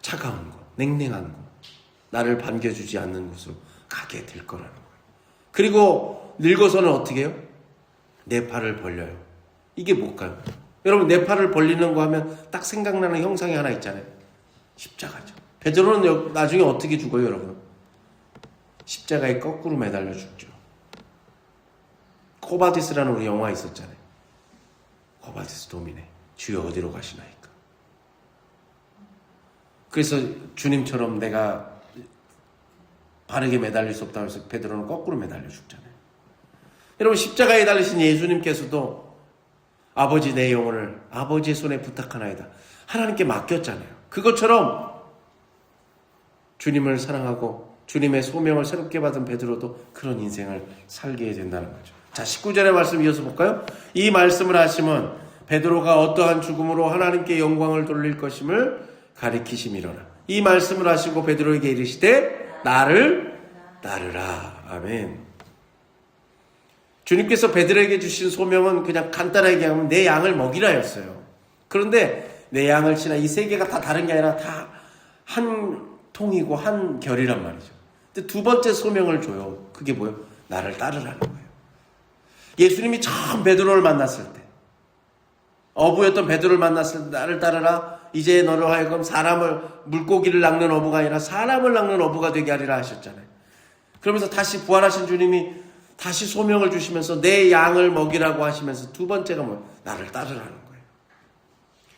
차가운 곳, 냉랭한 곳, 나를 반겨주지 않는 곳으로 가게 될 거라는 거예요. 그리고 늙어서는 어떻게 해요? 내 팔을 벌려요. 이게 뭘까요? 여러분, 내 팔을 벌리는 거 하면 딱 생각나는 형상이 하나 있잖아요. 십자가죠. 베드로는 나중에 어떻게 죽어요, 여러분? 십자가에 거꾸로 매달려 죽죠. 코바디스라는 우리 영화 있었잖아요. 코바디스 도미네. 주여 어디로 가시나이까. 그래서 주님처럼 내가 바르게 매달릴 수 없다고 해서 베드로는 거꾸로 매달려 죽잖아요. 여러분, 십자가에 달리신 예수님께서도 아버지, 내 영혼을 아버지의 손에 부탁하나이다. 하나님께 맡겼잖아요. 그것처럼 주님을 사랑하고 주님의 소명을 새롭게 받은 베드로도 그런 인생을 살게 된다는 거죠. 자, 19절의 말씀 이어서 볼까요? 이 말씀을 하시면 베드로가 어떠한 죽음으로 하나님께 영광을 돌릴 것임을 가리키심이로라. 이 말씀을 하시고 베드로에게 이르시되 나를 따르라. 아멘. 주님께서 베드로에게 주신 소명은 그냥 간단하게 하면 내 양을 먹이라였어요. 그런데 내 양을 치나, 이 세 개가 다 다른 게 아니라 다 한 통이고 한 결이란 말이죠. 근데 두 번째 소명을 줘요. 그게 뭐예요? 나를 따르라는 거예요. 예수님이 처음 베드로를 만났을 때, 어부였던 베드로를 만났을 때 나를 따르라. 이제 너를 하여금 물고기를 낚는 어부가 아니라 사람을 낚는 어부가 되게 하리라 하셨잖아요. 그러면서 다시 부활하신 주님이 다시 소명을 주시면서 내 양을 먹이라고 하시면서 두 번째가 뭐예요? 나를 따르라는 거예요.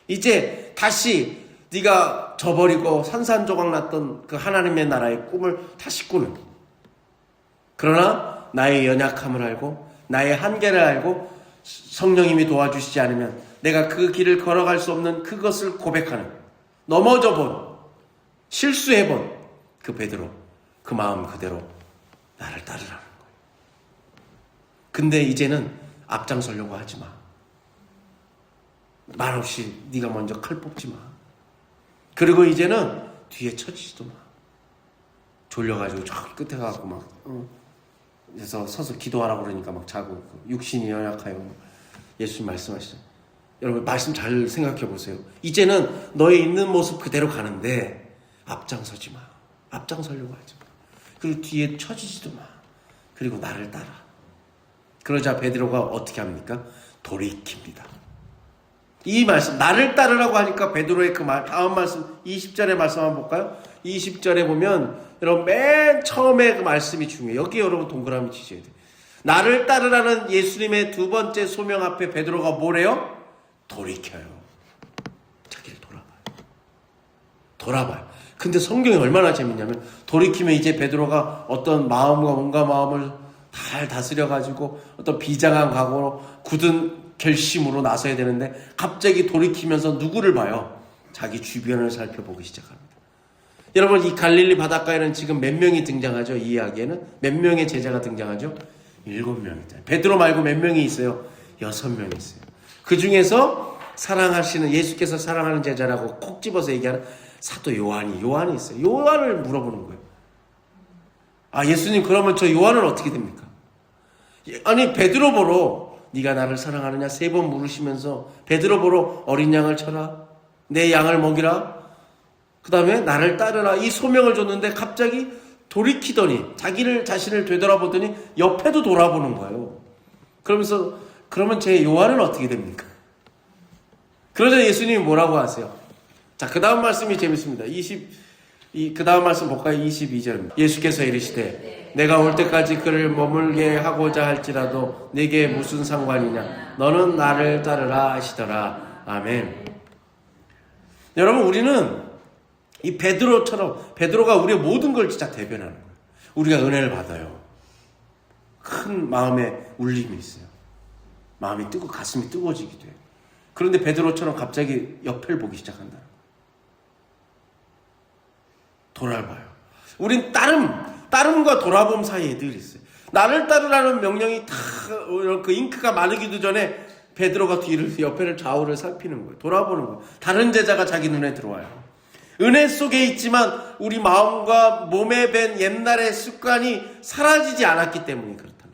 이제 다시 네가 저버리고 산산조각 났던 그 하나님의 나라의 꿈을 다시 꾸는, 그러나 나의 연약함을 알고 나의 한계를 알고 성령님이 도와주시지 않으면 내가 그 길을 걸어갈 수 없는 그것을 고백하는, 넘어져 본, 실수해 본 그 베드로, 그 마음 그대로 나를 따르라는 거예요. 근데 이제는 앞장서려고 하지 마. 말없이 네가 먼저 칼 뽑지 마. 그리고 이제는 뒤에 처지지도 마. 졸려가지고 저 끝에 가갖고 막 그래서 서서 기도하라고 그러니까 막 자고, 육신이 연약하여. 예수님 말씀하시죠. 여러분 말씀 잘 생각해 보세요. 이제는 너의 있는 모습 그대로 가는데 앞장서지 마. 앞장서려고 하지 마. 그리고 뒤에 처지지도 마. 그리고 나를 따라. 그러자 베드로가 어떻게 합니까? 돌이킵니다. 이 말씀, 나를 따르라고 하니까 베드로의 그 말, 다음 말씀 20절의 말씀 한번 볼까요? 20절에 보면 여러분 맨 처음에 그 말씀이 중요해요. 여기 여러분 동그라미 치셔야 돼요. 나를 따르라는 예수님의 두 번째 소명 앞에 베드로가 뭐래요? 돌이켜요. 자기를 돌아봐요. 근데 성경이 얼마나 재밌냐면, 돌이키면 이제 베드로가 어떤 마음과 온갖 마음을 잘 다스려가지고 어떤 비장한 각오로 굳은 결심으로 나서야 되는데, 갑자기 돌이키면서 누구를 봐요? 자기 주변을 살펴보기 시작합니다. 여러분, 이 갈릴리 바닷가에는 지금 몇 명이 등장하죠? 이 이야기에는 몇 명의 제자가 등장하죠? 7명이죠. 베드로 말고 몇 명이 있어요? 6명이 있어요. 그 중에서 사랑하시는, 예수께서 사랑하는 제자라고 콕 집어서 얘기하는 사도 요한이 있어요. 요한을 물어보는 거예요. 아, 예수님, 그러면 저 요한은 어떻게 됩니까? 아니, 베드로 보러 네가 나를 사랑하느냐 3번 물으시면서 베드로 보러 어린 양을 쳐라, 내 양을 먹이라, 그 다음에 나를 따르라, 이 소명을 줬는데 갑자기 돌이키더니, 자신을 되돌아보더니 옆에도 돌아보는 거예요. 그러면서 그러면 제 요한은 어떻게 됩니까? 그러자 예수님이 뭐라고 하세요? 자, 그 다음 말씀이 재밌습니다. 그 다음 말씀 볼까요? 22절입니다. 예수께서 이르시되 내가 올 때까지 그를 머물게 하고자 할지라도 내게 무슨 상관이냐, 너는 나를 따르라 하시더라. 아멘. 여러분, 우리는 이 베드로처럼, 베드로가 우리의 모든 걸 진짜 대변하는 거예요. 우리가 은혜를 받아요. 큰 마음에 울림이 있어요. 마음이 뜨고 가슴이 뜨거워지기도 해요. 그런데 베드로처럼 갑자기 옆을 보기 시작한다. 돌아봐요. 우린 따름과 돌아봄 사이에 늘 있어요. 나를 따르라는 명령이 다 그 잉크가 마르기도 전에 베드로가 옆에를 좌우를 살피는 거예요. 돌아보는 거예요. 다른 제자가 자기 눈에 들어와요. 은혜 속에 있지만 우리 마음과 몸에 밴 옛날의 습관이 사라지지 않았기 때문에 그렇다.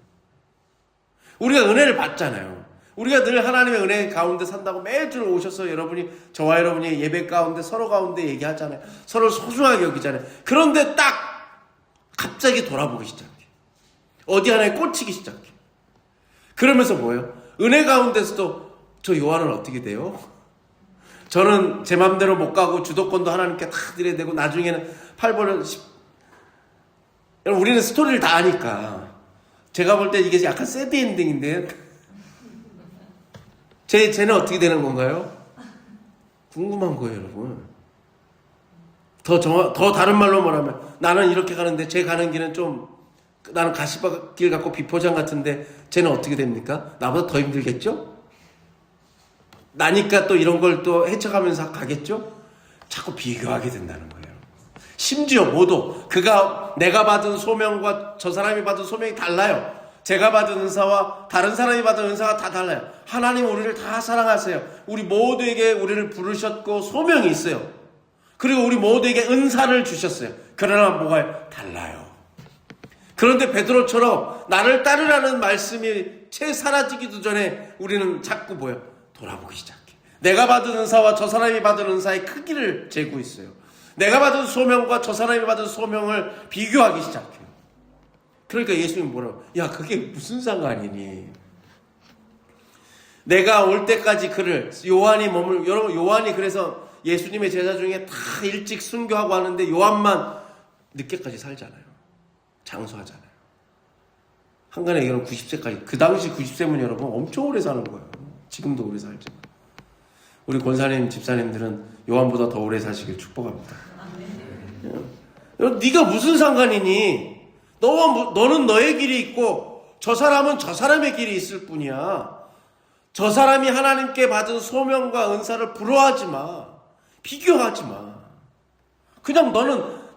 우리가 은혜를 받잖아요. 우리가 늘 하나님의 은혜 가운데 산다고 매주 오셔서 저와 여러분이 예배 가운데 서로 가운데 얘기하잖아요. 서로 소중하게 여기잖아요. 그런데 딱 갑자기 돌아보기 시작해. 어디 하나에 꽂히기 시작해. 그러면서 뭐예요? 은혜 가운데서도 저 요한은 어떻게 돼요? 저는 제 맘대로 못 가고 주도권도 하나님께 다 드려야 되고 나중에는 팔벌을 여러분, 우리는 스토리를 다 아니까. 제가 볼 때 이게 약간 새드 엔딩인데 쟤는 어떻게 되는 건가요? 궁금한 거예요, 여러분. 더 다른 말로 말하면, 나는 이렇게 가는데 쟤 가는 길은 나는 가시밭길 같고 비포장 같은데 쟤는 어떻게 됩니까? 나보다 더 힘들겠죠? 나니까 또 이런 걸 또 헤쳐가면서 가겠죠? 자꾸 비교하게 된다는 거예요. 심지어 모두 내가 받은 소명과 저 사람이 받은 소명이 달라요. 제가 받은 은사와 다른 사람이 받은 은사가 다 달라요. 하나님은 우리를 다 사랑하세요. 우리 모두에게 우리를 부르셨고 소명이 있어요. 그리고 우리 모두에게 은사를 주셨어요. 그러나 뭐가 달라요. 그런데 베드로처럼 나를 따르라는 말씀이 채 사라지기도 전에 우리는 자꾸 돌아보기 시작해. 내가 받은 은사와 저 사람이 받은 은사의 크기를 재고 있어요. 내가 받은 소명과 저 사람이 받은 소명을 비교하기 시작해요. 그러니까 예수님이 뭐라고? 야, 그게 무슨 상관이니? 내가 올 때까지 여러분, 요한이 그래서 예수님의 제자 중에 다 일찍 순교하고 하는데 요한만 늦게까지 살잖아요. 장수하잖아요. 한간에 여러분 90세까지. 그 당시 90세면 여러분 엄청 오래 사는 거예요. 지금도 오래 살지만. 우리 권사님, 집사님들은 요한보다 더 오래 사시길 축복합니다. 네가 무슨 상관이니? 너는 너의 길이 있고 저 사람은 저 사람의 길이 있을 뿐이야. 저 사람이 하나님께 받은 소명과 은사를 부러워하지 마. 비교하지 마. 그냥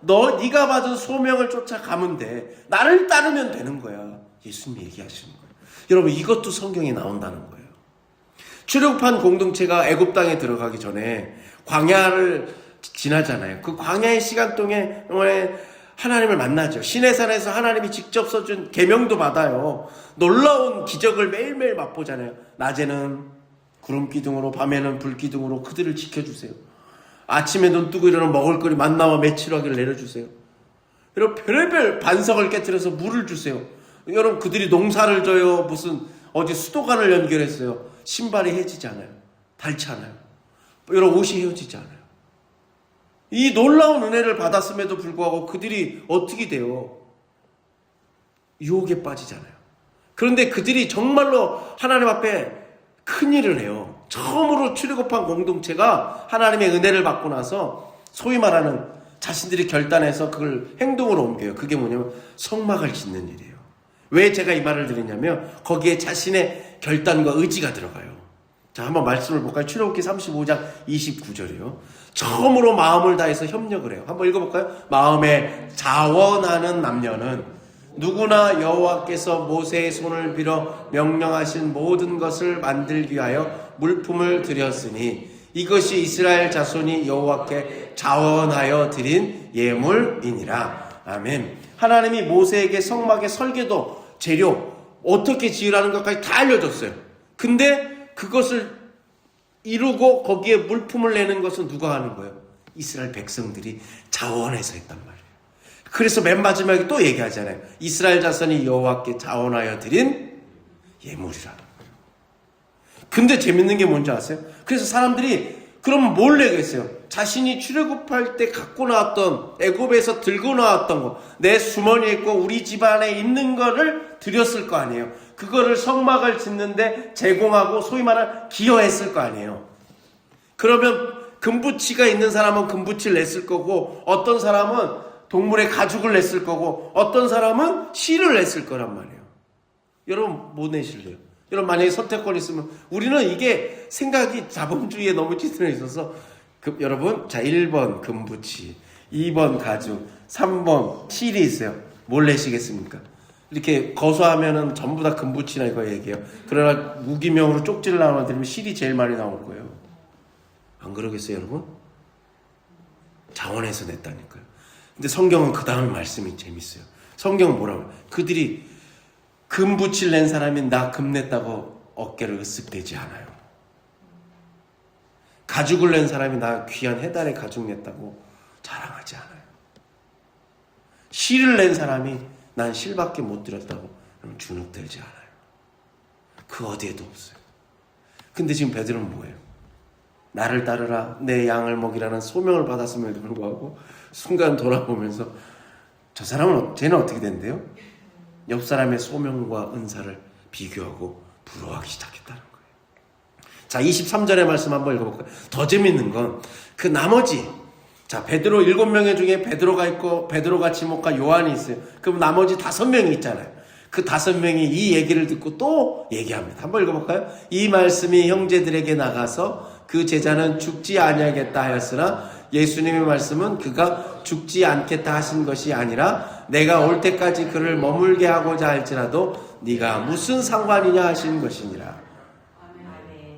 네가 받은 소명을 쫓아가면 돼. 나를 따르면 되는 거야. 예수님이 얘기하시는 거예요. 여러분, 이것도 성경에 나온다는 거예요. 출애굽한 공동체가 애굽 땅에 들어가기 전에 광야를 지나잖아요. 그 광야의 시간 동안에 하나님을 만나죠. 시내산에서 하나님이 직접 써준 계명도 받아요. 놀라운 기적을 매일매일 맛보잖아요. 낮에는 구름 기둥으로, 밤에는 불 기둥으로 그들을 지켜주세요. 아침에 눈 뜨고 일어나면 먹을거리 만나와 메추라기를 내려주세요. 여러분, 별의별 반석을 깨뜨려서 물을 주세요. 여러분, 그들이 농사를 져요. 무슨 어디 수도관을 연결했어요. 신발이 해지지 않아요. 닳지 않아요. 여러분, 옷이 헤어지지 않아요. 이 놀라운 은혜를 받았음에도 불구하고 그들이 어떻게 돼요? 유혹에 빠지잖아요. 그런데 그들이 정말로 하나님 앞에 큰일을 해요. 처음으로 출애굽한 공동체가 하나님의 은혜를 받고 나서 소위 말하는 자신들이 결단해서 그걸 행동으로 옮겨요. 그게 뭐냐면 성막을 짓는 일이에요. 왜 제가 이 말을 드리냐면 거기에 자신의 결단과 의지가 들어가요. 자, 한번 말씀을 볼까요? 출애굽기 35장 29절이요. 처음으로 마음을 다해서 협력을 해요. 한번 읽어볼까요? 마음에 자원하는 남녀는 누구나 여호와께서 모세의 손을 빌어 명령하신 모든 것을 만들기 위하여 물품을 드렸으니 이것이 이스라엘 자손이 여호와께 자원하여 드린 예물이니라. 아멘. 하나님이 모세에게 성막의 설계도, 재료, 어떻게 지으라는 것까지 다 알려줬어요. 근데 그것을 이루고 거기에 물품을 내는 것은 누가 하는 거예요? 이스라엘 백성들이 자원해서 했단 말이에요. 그래서 맨 마지막에 또 얘기하잖아요. 이스라엘 자손이 여호와께 자원하여 드린 예물이라는 거예요. 근데 재밌는 게 뭔지 아세요? 그래서 사람들이 그럼 뭘 내겠어요? 자신이 출애굽할 때 갖고 나왔던, 애굽에서 들고 나왔던 거, 내 주머니에 있고 우리 집안에 있는 거를 드렸을 거 아니에요. 그거를 성막을 짓는데 제공하고 소위 말하는 기여했을 거 아니에요. 그러면 금부치가 있는 사람은 금부치를 냈을 거고, 어떤 사람은 동물의 가죽을 냈을 거고, 어떤 사람은 실을 냈을 거란 말이에요. 여러분 뭐 내실래요? 여러분 만약에 선택권이 있으면, 우리는 이게 생각이 자본주의에 너무 찌들어 있어서 여러분, 자 1번 금부치, 2번 가죽, 3번 실이 있어요. 뭘 내시겠습니까? 이렇게 거수하면은 전부 다 금부치나 이거 얘기해요. 그러나 무기명으로 쪽지를 나눠드리면 실이 제일 많이 나올 거예요. 안 그러겠어요, 여러분? 자원해서 냈다니까요. 근데 성경은 그 다음 말씀이 재밌어요. 성경은 뭐라고 해요? 그들이 금부치를 낸 사람이 나 금 냈다고 어깨를 으쓱대지 않아요. 가죽을 낸 사람이 나 귀한 해달의 가죽 냈다고 자랑하지 않아요. 실을 낸 사람이 난 실밖에 못 드렸다고 주눅들지 않아요. 그 어디에도 없어요. 근데 지금 베드로는 뭐예요? 나를 따르라, 내 양을 먹이라는 소명을 받았음에도 불구하고 순간 돌아보면서 저 사람은, 쟤는 어떻게 된대요? 옆 사람의 소명과 은사를 비교하고 부러워하기 시작했다는 거예요. 자, 23절의 말씀 한번 읽어볼까요? 더 재밌는 건 그 나머지, 자, 베드로 7명 중에 베드로가 있고 베드로가 지목한 요한이 있어요. 그럼 나머지 5명이 있잖아요. 그 5명이 이 얘기를 듣고 또 얘기합니다. 한번 읽어볼까요? 이 말씀이 형제들에게 나가서 그 제자는 죽지 아니하겠다 하였으나 예수님의 말씀은 그가 죽지 않겠다 하신 것이 아니라 내가 올 때까지 그를 머물게 하고자 할지라도 네가 무슨 상관이냐 하신 것이니라.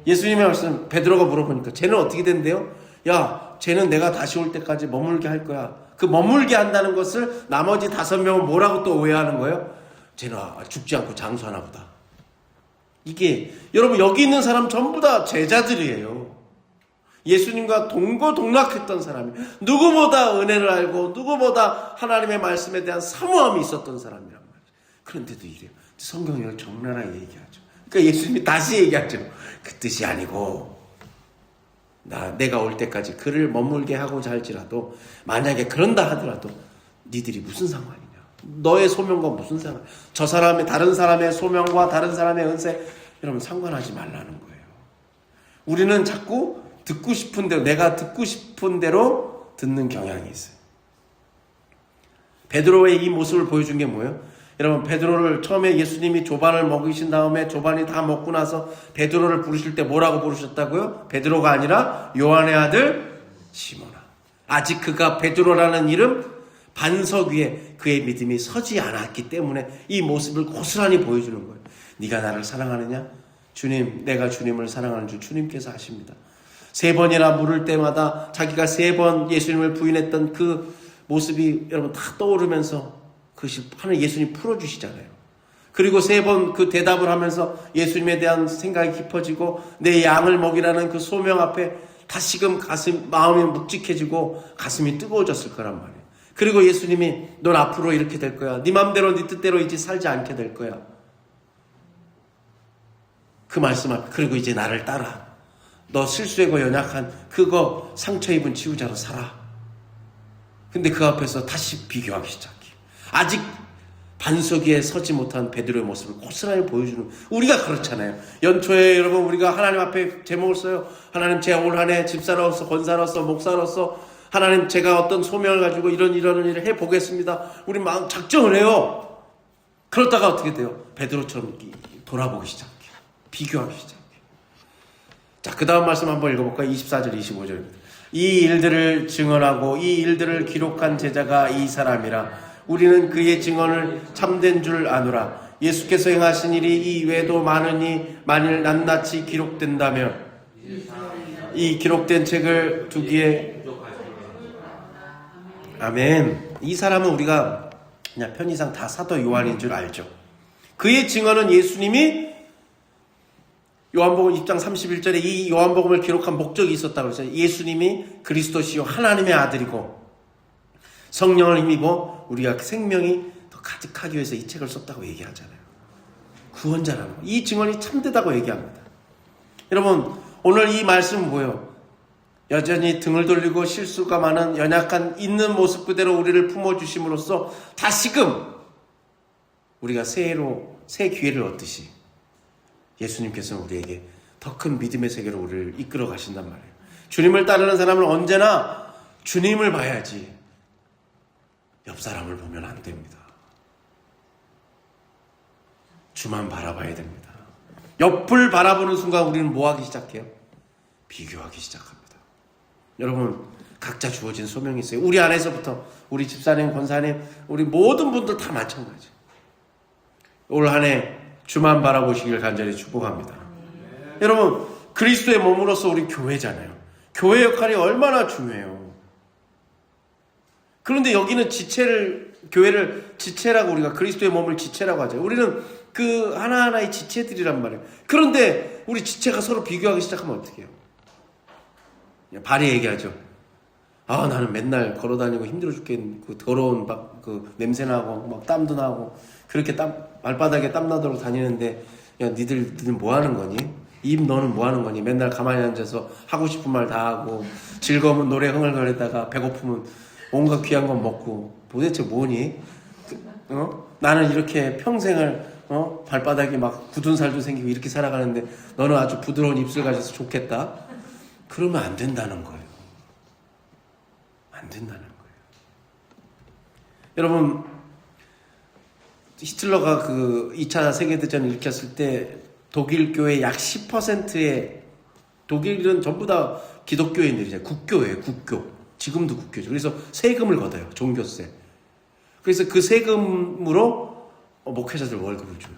예수님의 말씀, 베드로가 물어보니까 쟤는 어떻게 된대요? 야, 쟤는 내가 다시 올 때까지 머물게 할 거야. 그 머물게 한다는 것을 나머지 5명은 뭐라고 또 오해하는 거예요? 쟤는 죽지 않고 장수하나 보다. 이게 여러분, 여기 있는 사람 전부 다 제자들이에요. 예수님과 동거동락했던 사람이, 누구보다 은혜를 알고 누구보다 하나님의 말씀에 대한 사모함이 있었던 사람이란 말이죠. 그런데도 이래요. 성경이 이걸 적나라하게 얘기하죠. 그러니까 예수님이 다시 얘기하죠. 그 뜻이 아니고 내가 올 때까지 그를 머물게 하고자 할지라도, 만약에 그런다 하더라도 니들이 무슨 상관이냐, 너의 소명과 무슨 상관, 저 사람의, 다른 사람의 소명과 다른 사람의 은세, 여러분 상관하지 말라는 거예요. 우리는 자꾸 듣고 싶은 대로, 내가 듣고 싶은 대로 듣는 경향이 있어요. 베드로의 이 모습을 보여준 게 뭐예요? 여러분, 베드로를 처음에 예수님이 조반을 먹이신 다음에 조반이 다 먹고 나서 베드로를 부르실 때 뭐라고 부르셨다고요? 베드로가 아니라 요한의 아들 시몬아. 아직 그가 베드로라는 이름 반석 위에 그의 믿음이 서지 않았기 때문에 이 모습을 고스란히 보여주는 거예요. 네가 나를 사랑하느냐? 주님, 내가 주님을 사랑하는 줄 주님께서 아십니다. 3번이나 물을 때마다 자기가 3번 예수님을 부인했던 그 모습이 여러분 다 떠오르면서 그것이 하늘 예수님 풀어주시잖아요. 그리고 3번 그 대답을 하면서 예수님에 대한 생각이 깊어지고 내 양을 먹이라는 그 소명 앞에 다시금 마음이 묵직해지고 가슴이 뜨거워졌을 거란 말이에요. 그리고 예수님이 넌 앞으로 이렇게 될 거야. 네 맘대로 네 뜻대로 이제 살지 않게 될 거야. 그 말씀 앞에 그리고 이제 나를 따라. 너 실수하고 연약한 그거 상처 입은 치유자로 살아. 근데 그 앞에서 다시 비교하기 시작해. 아직 반석 위에 서지 못한 베드로의 모습을 고스란히 보여주는, 우리가 그렇잖아요. 연초에 여러분 우리가 하나님 앞에 제목을 써요. 하나님, 제가 올 한 해 집사로서 권사로서 목사로서 하나님, 제가 어떤 소명을 가지고 이런 일을 해보겠습니다. 우리 막 작정을 해요. 그러다가 어떻게 돼요? 베드로처럼 돌아보기 시작해요. 비교하기 시작해요. 자, 그 다음 말씀 한번 읽어볼까요? 24절 25절입니다. 이 일들을 증언하고 이 일들을 기록한 제자가 이 사람이라. 우리는 그의 증언을 참된 줄 아노라. 예수께서 행하신 일이 이 외에도 많으니 만일 낱낱이 기록된다면 이 기록된 책을 두기에. 아멘. 이 사람은 우리가 그냥 편의상 다 사도 요한인 줄 알죠. 그의 증언은 예수님이 요한복음 6장 31절에 이 요한복음을 기록한 목적이 있었다고 했어요. 예수님이 그리스도시요 하나님의 아들이고 성령을 힘입어 우리가 생명이 더 가득하기 위해서 이 책을 썼다고 얘기하잖아요. 구원자라는 거. 이 증언이 참되다고 얘기합니다. 여러분, 오늘 이 말씀은 뭐예요? 여전히 등을 돌리고 실수가 많은 연약한 있는 모습 그대로 우리를 품어주심으로써 다시금 우리가 새 기회를 얻듯이 예수님께서는 우리에게 더 큰 믿음의 세계로 우리를 이끌어 가신단 말이에요. 주님을 따르는 사람은 언제나 주님을 봐야지 옆 사람을 보면 안 됩니다. 주만 바라봐야 됩니다. 옆을 바라보는 순간 우리는 뭐 하기 시작해요? 비교하기 시작합니다. 여러분, 각자 주어진 소명이 있어요. 우리 안에서부터 우리 집사님, 권사님, 우리 모든 분들 다 마찬가지. 올 한 해 주만 바라보시길 간절히 축복합니다. 여러분, 그리스도의 몸으로서 우리 교회잖아요. 교회 역할이 얼마나 중요해요. 그런데 여기는 교회를 지체라고, 우리가 그리스도의 몸을 지체라고 하죠. 우리는 그 하나하나의 지체들이란 말이에요. 그런데 우리 지체가 서로 비교하기 시작하면 어떻게 해요? 발이 얘기하죠. 아, 나는 맨날 걸어다니고 힘들어 죽겠는 그 더러운 그 냄새나고 막 땀도 나고 그렇게 발바닥에 땀 나도록 다니는데, 야, 니들 뭐 하는 거니? 너는 뭐 하는 거니? 맨날 가만히 앉아서 하고 싶은 말 다 하고 즐거우면 노래 흥얼거리다가 배고프면 온갖 귀한 건 먹고 도대체 뭐니? 나는 이렇게 평생을 발바닥에 막 굳은 살도 생기고 이렇게 살아가는데 너는 아주 부드러운 입술 가져서 좋겠다? 그러면 안 된다는 거예요. 안 된다는 거예요. 여러분, 히틀러가 그 2차 세계대전을 일으켰을 때 독일 교회 약 10%의, 독일은 전부 다 기독교인들이잖아요. 국교예요, 국교. 지금도 국교죠. 그래서 세금을 걷어요, 종교세. 그래서 그 세금으로 목회자들 월급을 줘요.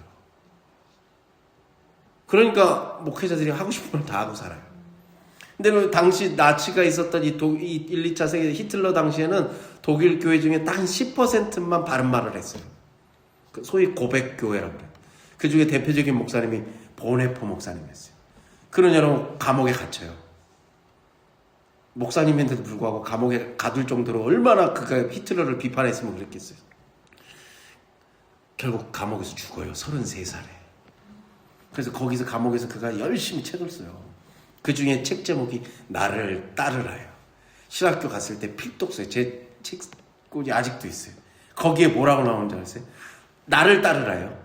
그러니까 목회자들이 하고 싶은 걸 다 하고 살아요. 근데 그 당시 나치가 있었던 이 1, 2차 세계 히틀러 당시에는 독일 교회 중에 딱 한 10%만 바른 말을 했어요. 소위 고백교회라고 그래요. 그 중에 대표적인 목사님이 보네포 목사님이었어요. 그런 여러분 감옥에 갇혀요. 목사님인데도 불구하고 감옥에 가둘 정도로 얼마나 그가 히틀러를 비판했으면 그랬겠어요. 결국 감옥에서 죽어요. 33살에. 그래서 거기서 감옥에서 그가 열심히 책을 써요. 그 중에 책 제목이 나를 따르라요. 신학교 갔을 때 필독 써요. 제 책꽂이 아직도 있어요. 거기에 뭐라고 나오는 줄 아세요? 나를 따르라요.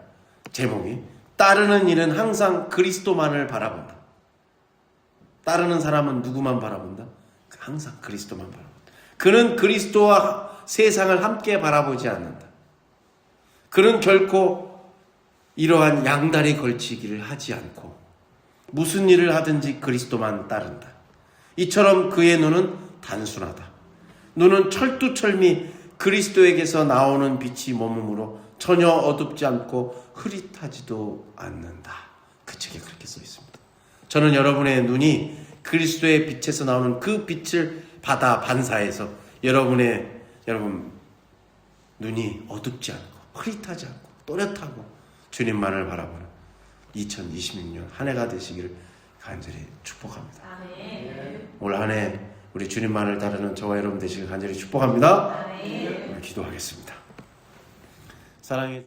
제목이 따르는 일은 항상 그리스도만을 바라본다. 따르는 사람은 누구만 바라본다? 항상 그리스도만 바라본다. 그는 그리스도와 세상을 함께 바라보지 않는다. 그는 결코 이러한 양다리 걸치기를 하지 않고 무슨 일을 하든지 그리스도만 따른다. 이처럼 그의 눈은 단순하다. 눈은 철두철미 그리스도에게서 나오는 빛이 머무므로 전혀 어둡지 않고 흐릿하지도 않는다. 그 책에 그렇게 써 있습니다. 저는 여러분의 눈이 그리스도의 빛에서 나오는 그 빛을 받아 반사해서 여러분 눈이 어둡지 않고 흐릿하지 않고 또렷하고 주님만을 바라보는 2026년 한 해가 되시기를 간절히 축복합니다. 올 한 해 우리 주님만을 따르는 저와 여러분 되시길 간절히 축복합니다. 우리 기도하겠습니다. 사랑해